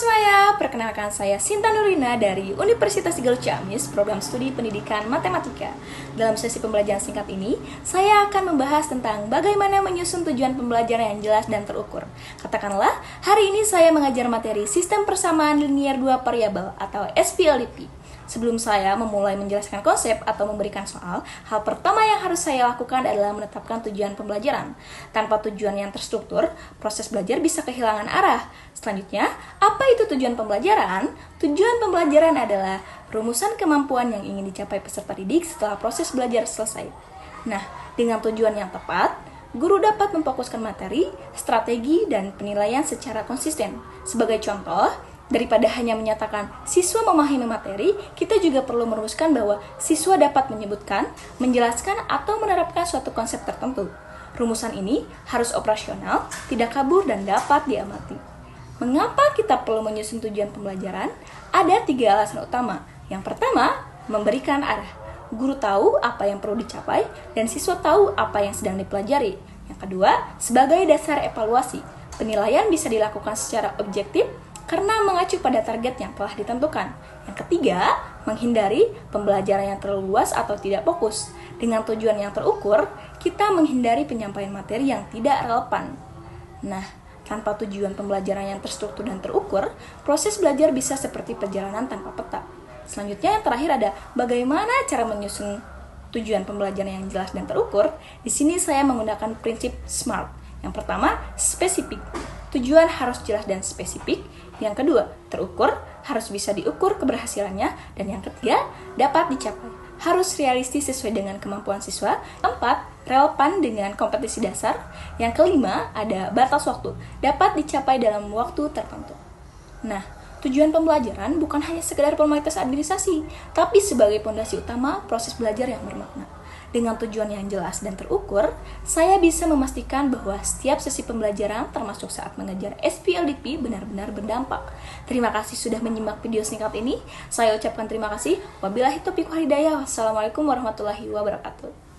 semuanya, perkenalkan saya Sinta Nurina dari Universitas Tegal Ciamis, program studi pendidikan matematika. Dalam sesi pembelajaran singkat ini, saya akan membahas tentang bagaimana menyusun tujuan pembelajaran yang jelas dan terukur. Katakanlah, hari ini saya mengajar materi Sistem Persamaan Linier Dua Variabel atau SPLDP. Sebelum saya memulai menjelaskan konsep atau memberikan soal, hal pertama yang harus saya lakukan adalah menetapkan tujuan pembelajaran. Tanpa tujuan yang terstruktur, proses belajar bisa kehilangan arah. Selanjutnya, apa itu tujuan pembelajaran? Tujuan pembelajaran adalah rumusan kemampuan yang ingin dicapai peserta didik setelah proses belajar selesai. Nah, dengan tujuan yang tepat, guru dapat memfokuskan materi, strategi, dan penilaian secara konsisten. Sebagai contoh, daripada hanya menyatakan siswa memahami materi, kita juga perlu merumuskan bahwa siswa dapat menyebutkan, menjelaskan, atau menerapkan suatu konsep tertentu. Rumusan ini harus operasional, tidak kabur, dan dapat diamati. Mengapa kita perlu menyusun tujuan pembelajaran? Ada 3 alasan utama. Yang pertama, memberikan arah. Guru tahu apa yang perlu dicapai, dan siswa tahu apa yang sedang dipelajari. Yang kedua, sebagai dasar evaluasi. Penilaian bisa dilakukan secara objektif, karena mengacu pada target yang telah ditentukan. Yang ketiga, menghindari pembelajaran yang terlalu luas atau tidak fokus. Dengan tujuan yang terukur, kita menghindari penyampaian materi yang tidak relevan. Nah, tanpa tujuan pembelajaran yang terstruktur dan terukur, proses belajar bisa seperti perjalanan tanpa peta. Selanjutnya yang terakhir ada bagaimana cara menyusun tujuan pembelajaran yang jelas dan terukur. Di sini saya menggunakan prinsip SMART. Yang pertama, spesifik. Tujuan harus jelas dan spesifik. Yang kedua, terukur, harus bisa diukur keberhasilannya. Dan yang ketiga, dapat dicapai, harus realistis sesuai dengan kemampuan siswa. Keempat, relevan dengan kompetisi dasar. Yang kelima, ada batas waktu, dapat dicapai dalam waktu tertentu. Nah, tujuan pembelajaran bukan hanya sekedar formalitas administrasi, tapi sebagai fondasi utama proses belajar yang bermakna. Dengan tujuan yang jelas dan terukur, saya bisa memastikan bahwa setiap sesi pembelajaran, termasuk saat mengajar SPLDP, benar-benar berdampak. Terima kasih sudah menyimak video singkat ini. Saya ucapkan terima kasih. Wabillahi taufiq wal hidayah. Wassalamualaikum warahmatullahi wabarakatuh.